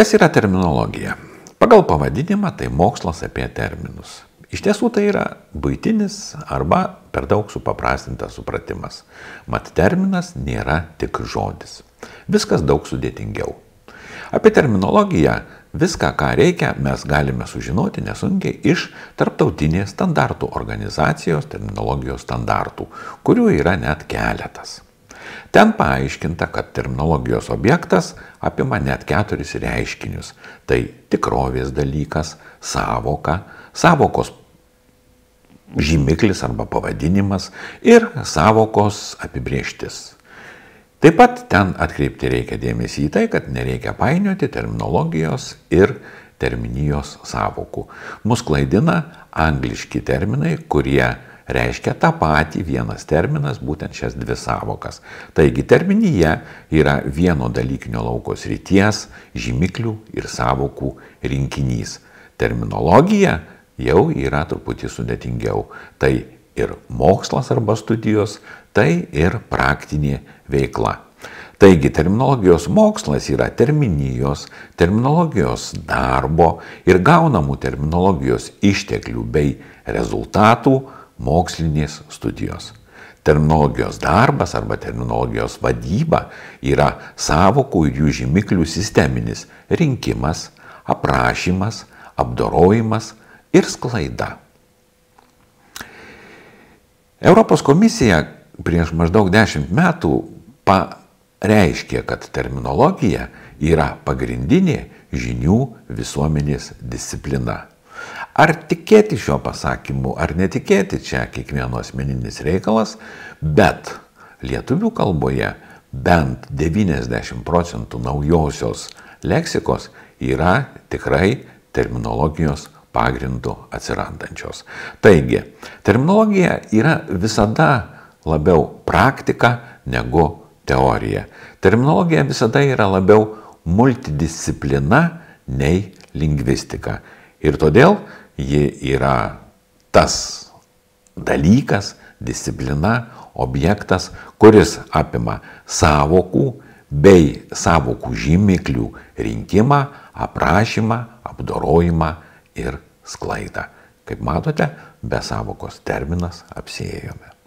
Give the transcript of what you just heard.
Kas yra terminologija? Pagal pavadinimą tai mokslas apie terminus. Iš tiesų tai yra buitinis arba per daug supaprastintas supratimas. Mat terminas nėra tik žodis. Viskas daug sudėtingiau. Apie terminologiją viską, ką reikia, mes galime sužinoti nesunkiai iš tarptautinės standartų organizacijos terminologijos standartų, kurių yra net keletas. Ten paaiškinta, kad terminologijos objektas apima net 4 reiškinius. Tai tikrovės dalykas, sąvoka, sąvokos žymiklis arba pavadinimas ir sąvokos apibrėžtis. Taip pat ten atkreipti reikia dėmesį į tai, kad nereikia painioti terminologijos ir terminijos sąvokų. Mus klaidina angliški terminai, kurie reiškia tą patį vienas terminas, būtent šias 2 sąvokas. Taigi terminija yra vieno dalykinio lauko srities, žymiklių ir sąvokų rinkinys. Terminologija jau yra truputį sudėtingiau. Tai ir mokslas arba studijos, tai ir praktinė veikla. Taigi terminologijos mokslas yra terminijos, terminologijos darbo ir gaunamų terminologijos išteklių bei rezultatų mokslinės studijos. Terminologijos darbas arba terminologijos vadyba yra sąvokų ir jų žymiklių sisteminis rinkimas, aprašymas, apdorojimas ir sklaida. Europos komisija prieš maždaug 10 metų pareiškė, kad terminologija yra pagrindinė žinių visuomenės disciplina. Ar tikėti šio pasakymu, ar netikėti, čia kiekvieno asmeninis reikalas, bet lietuvių kalboje bent 90% naujosios leksikos yra tikrai terminologijos pagrindu atsirandančios. Taigi, terminologija yra visada labiau praktika negu teorija. Terminologija visada yra labiau multidisciplina nei lingvistika. Ir todėl ji yra tas dalykas, disciplina, objektas, kuris apima sąvokų bei sąvokų žymiklių rinkimą, aprašymą, apdorojimą ir sklaidą. Kaip matote, be sąvokos terminas apsiėjome.